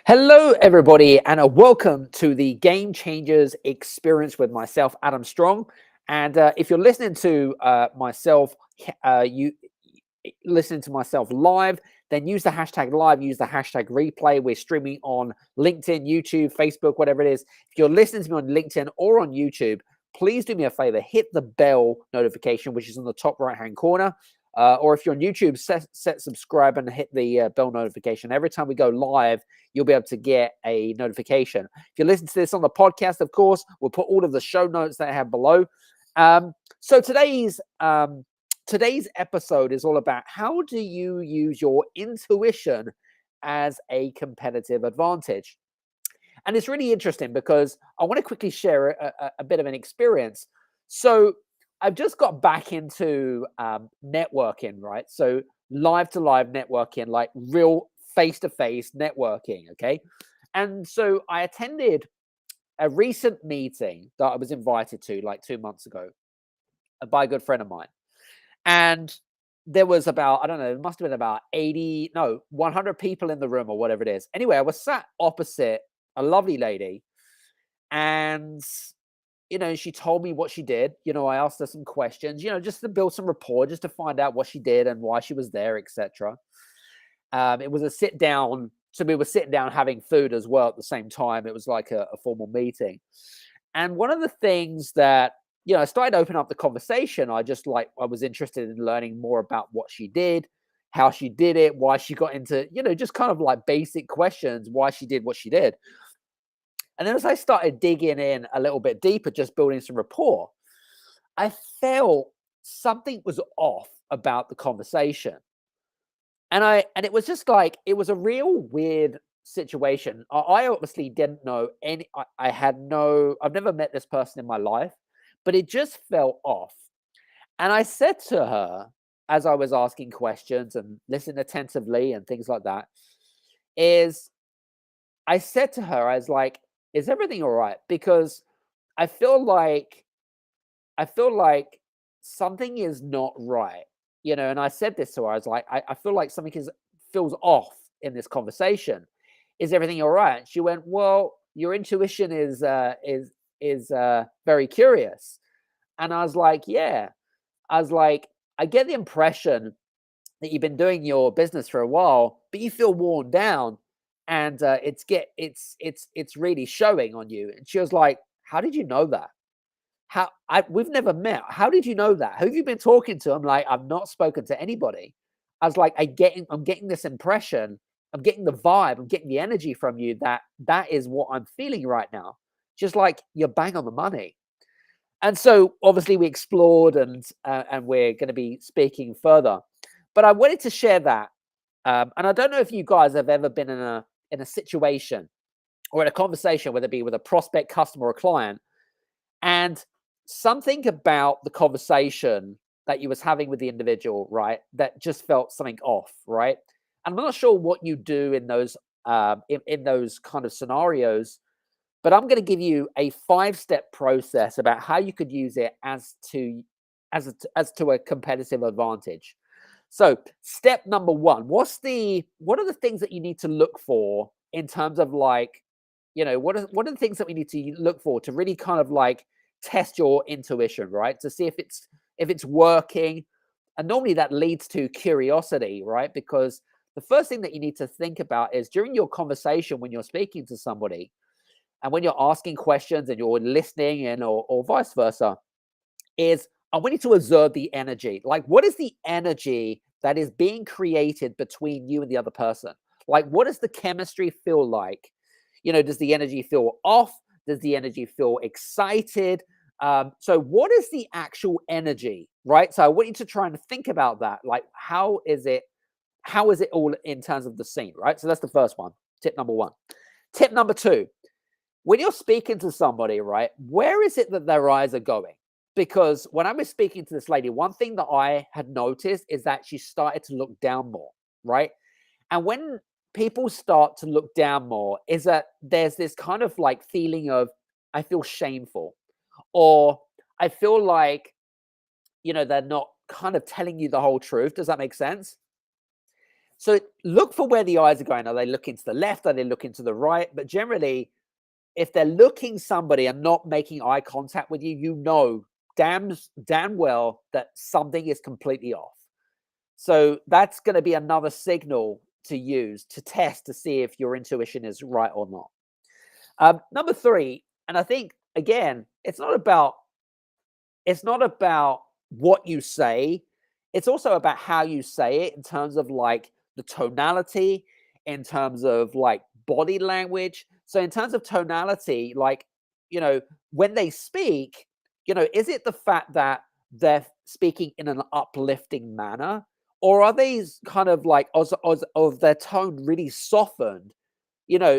Hello, everybody, and a welcome to the Game Changers experience with myself, Adam Strong. And if you're listening to you listening to myself live, then use the hashtag live, use the hashtag replay. We're streaming on LinkedIn, YouTube, Facebook, whatever it is. If you're listening to me on LinkedIn or on YouTube, please do me a favor, hit the bell notification, which is on the top right-hand corner. Or if you're on YouTube, set subscribe and hit the bell notification. Every time we go live, you'll be able to get a notification. If you listen to this on the podcast, of course, we'll put all of the show notes that I have below. So today's episode is all about how do you use your intuition as a competitive advantage. And it's really interesting because I want to quickly share a bit of an experience. So I've just got back into networking, right? So live to live networking, like real face-to-face networking, okay? And so I attended a recent meeting that I was invited to like 2 months ago by a good friend of mine. And there was about, I don't know, it must have been about 100 people in the room or whatever it is. Anyway, I was sat opposite a lovely lady, and she told me what she did. I asked her some questions, just to build some rapport, just to find out what she did and why she was there, etc. It was a sit down. So we were sitting down having food as well at the same time. It was like a formal meeting. And one of the things that, I started opening up the conversation. I was interested in learning more about what she did, how she did it, why she got into, just kind of like basic questions, why she did what she did. And then as I started digging in a little bit deeper, just building some rapport, I felt something was off about the conversation. And it was just like, it was a real weird situation. I obviously didn't know I've never met this person in my life, but it just felt off. And I said to her, as I was asking questions and listening attentively and things like that, I said to her, I was like, is everything all right? Because I feel like something is not right, and I said this to her. I was like, I feel like something feels off in this conversation. Is everything all right? And she went, well, your intuition is very curious. And I was like, yeah. I was like, I get the impression that you've been doing your business for a while, but you feel worn down, and it's really showing on you. And she was like, how did you know that? We've never met. How did you know that? Who have you been talking to? I'm like, I've not spoken to anybody. I was like, I'm getting this impression. I'm getting the vibe. I'm getting the energy from you that is what I'm feeling right now. Just like, you're bang on the money. And so obviously we explored, and we're going to be speaking further. But I wanted to share that. And I don't know if you guys have ever been in a situation or in a conversation, whether it be with a prospect, customer, or client, and something about the conversation that you was having with the individual, right, that just felt something off, right? And I'm not sure what you do in those in those kind of scenarios, but I'm going to give you a 5-step process about how you could use it as to a competitive advantage. So step number 1, what are the things that you need to look for in terms of like, what are the things that we need to look for to really kind of like test your intuition, right? To see if it's working. And normally that leads to curiosity, right? Because the first thing that you need to think about is during your conversation, when you're speaking to somebody and when you're asking questions and you're listening, and or vice versa, is I want you to observe the energy. Like, what is the energy that is being created between you and the other person? Like, what does the chemistry feel like? Does the energy feel off? Does the energy feel excited? So what is the actual energy, right? So I want you to try and think about that. Like, how is it all in terms of the scene, right? So that's the first one, tip number 1. Tip number 2, when you're speaking to somebody, right, where is it that their eyes are going? Because when I was speaking to this lady, one thing that I had noticed is that she started to look down more, right? And when people start to look down more, is that there's this kind of like feeling of, I feel shameful, or I feel like, they're not kind of telling you the whole truth. Does that make sense? So look for where the eyes are going. Are they looking to the left? Are they looking to the right? But generally, if they're looking somebody and not making eye contact with you, you know damn well that something is completely off. So that's going to be another signal to use to test to see if your intuition is right or not. Number 3, and I think again, it's not about what you say. It's also about how you say it in terms of like the tonality, in terms of like body language. So in terms of tonality, like, when they speak, is it the fact that they're speaking in an uplifting manner? Or are these kind of like of their tone really softened?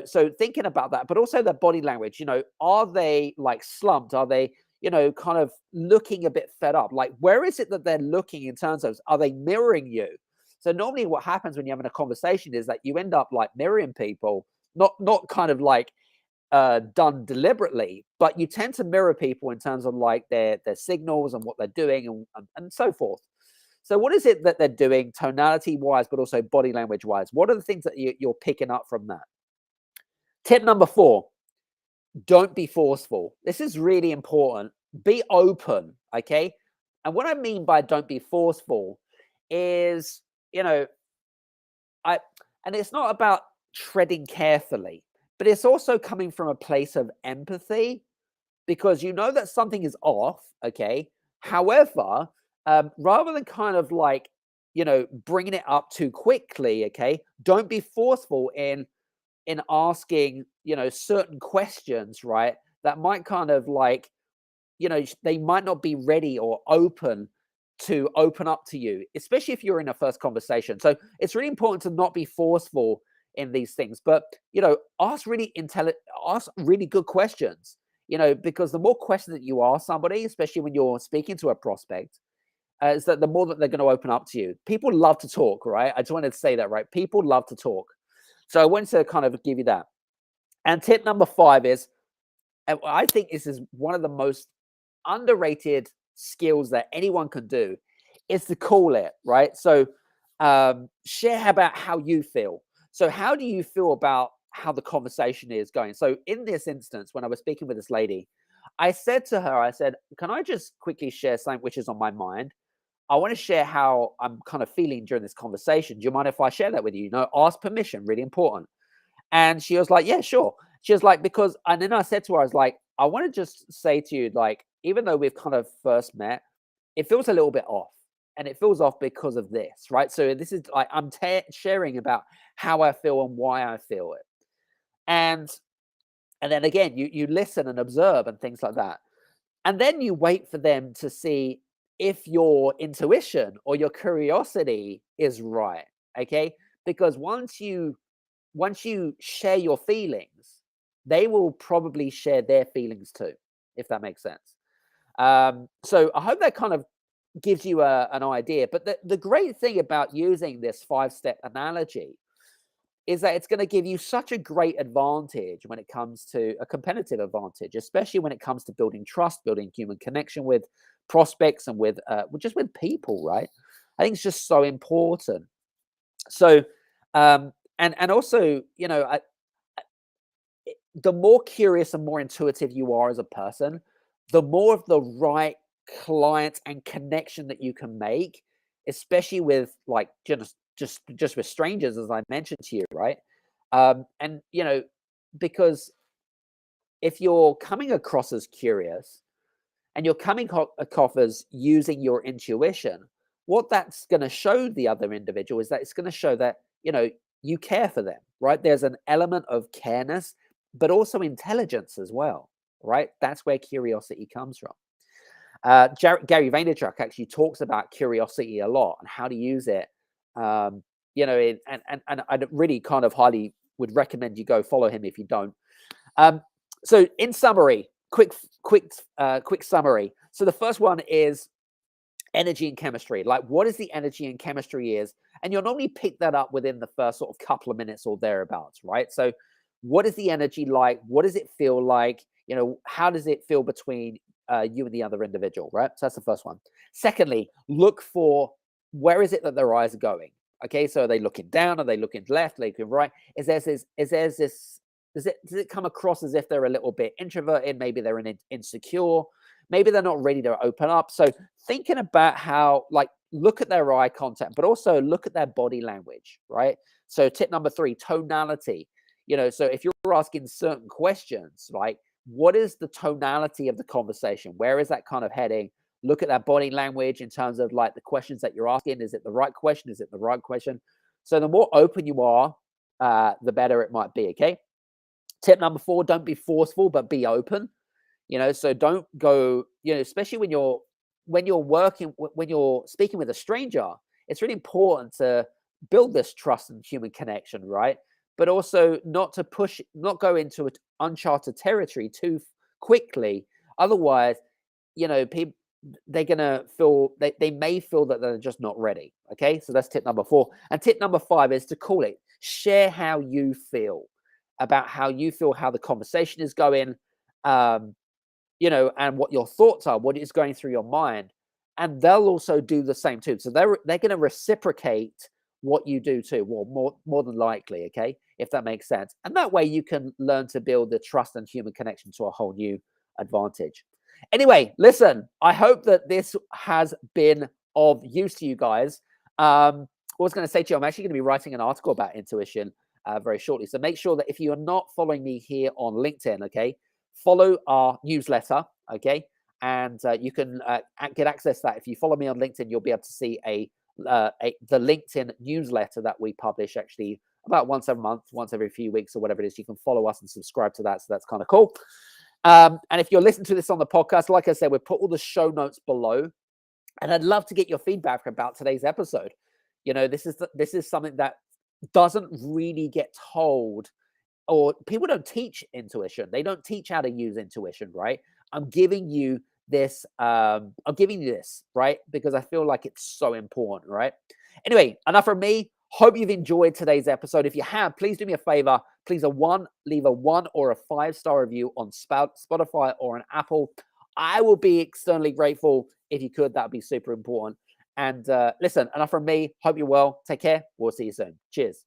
So thinking about that, but also their body language, are they like slumped? Are they, kind of looking a bit fed up? Like, where is it that they're looking in terms of, are they mirroring you? So normally what happens when you're having a conversation is that you end up like mirroring people, not kind of like done deliberately, but you tend to mirror people in terms of like their signals and what they're doing and so forth. So what is it that they're doing tonality wise, but also body language wise? What are the things that you're picking up from that? Tip number 4, don't be forceful. This is really important. Be open, okay? And what I mean by don't be forceful is, and it's not about treading carefully, but it's also coming from a place of empathy because you know that something is off, okay? However, rather than kind of like, bringing it up too quickly, okay? Don't be forceful in asking, certain questions, right? That might kind of like, they might not be ready or open to open up to you, especially if you're in a first conversation. So it's really important to not be forceful in these things, but, ask really good questions, because the more questions that you ask somebody, especially when you're speaking to a prospect, is that the more that they're going to open up to you. People love to talk, right? I just wanted to say that, right? People love to talk. So I wanted to kind of give you that. And tip number 5 is, and I think this is one of the most underrated skills that anyone can do, is to call it, right? So share about how you feel. So how do you feel about how the conversation is going? So in this instance, when I was speaking with this lady, I said to her, I said, can I just quickly share something which is on my mind? I want to share how I'm kind of feeling during this conversation. Do you mind if I share that with you? Ask permission, really important. And she was like, yeah, sure. She was like, and then I said to her, I was like, I want to just say to you, like, even though we've kind of first met, it feels a little bit off. And it feels off because of this, right? So this is like, I'm sharing about how I feel and why I feel it. And then again, you listen and observe and things like that. And then you wait for them to see if your intuition or your curiosity is right, okay? Because once you share your feelings, they will probably share their feelings too, if that makes sense. So I hope that kind of gives you an idea. But the great thing about using this 5-step analogy is that it's going to give you such a great advantage when it comes to a competitive advantage, especially when it comes to building trust, building human connection with prospects and with just with people, right? I think it's just so important. So, and also, the more curious and more intuitive you are as a person, the more of the right client and connection that you can make, especially with like just with strangers, as I mentioned to you, right? And because if you're coming across as curious and you're coming across as using your intuition, what that's going to show the other individual is that it's going to show that you care for them, right? There's an element of careness, but also intelligence as well, right? That's where curiosity comes from. Gary Vaynerchuk actually talks about curiosity a lot and how to use it. And I really kind of highly would recommend you go follow him if you don't. So in summary, quick summary. So the first one is energy and chemistry. Like, what is the energy and chemistry is? And you'll normally pick that up within the first sort of couple of minutes or thereabouts, right? So what is the energy like? What does it feel like? How does it feel between you and the other individual, right? So that's the first one. Secondly, look for where is it that their eyes are going? Okay, so are they looking down? Are they looking left? Are they looking right? Does it come across as if they're a little bit introverted? Maybe they're insecure. Maybe they're not ready to open up. So thinking about how, like, look at their eye contact, but also look at their body language, right? So tip number 3, tonality. So if you're asking certain questions, like, what is the tonality of the conversation? Where is that kind of heading? Look at that body language in terms of, like, the questions that you're asking. Is it the right question? Is it the right question? So the more open you are, the better it might be. Okay. Tip number 4, don't be forceful, but be open. So don't go, especially when you're when you're speaking with a stranger, it's really important to build this trust and human connection, right? But also not go into uncharted territory too quickly. Otherwise, people, they're gonna feel, they may feel that they're just not ready. Okay, so that's tip number 4. And tip number 5 is to call it. Share how you feel about how the conversation is going. And what your thoughts are, what is going through your mind, and they'll also do the same too. So they're going to reciprocate what you do too, well, more than likely, okay, if that makes sense. And that way you can learn to build the trust and human connection to a whole new advantage. Anyway, listen, I hope that this has been of use to you guys. I was going to say to you, I'm actually going to be writing an article about intuition very shortly. So make sure that if you are not following me here on LinkedIn, okay, follow our newsletter, okay? And you can get access to that. If you follow me on LinkedIn, you'll be able to see the LinkedIn newsletter that we publish actually about once a month, once every few weeks or whatever it is. You can follow us and subscribe to that. So that's kind of cool. And if you're listening to this on the podcast, like I said, we put all the show notes below. And I'd love to get your feedback about today's episode. This is something that doesn't really get told, or people don't teach intuition. They don't teach how to use intuition, right? I'm giving you this, right? Because I feel like it's so important, right? Anyway, enough from me. Hope you've enjoyed today's episode. If you have, please do me a favor. Please leave a 1 or a 5-star review on Spotify or on Apple. I will be externally grateful if you could. That would be super important. And listen, enough from me. Hope you're well. Take care. We'll see you soon. Cheers.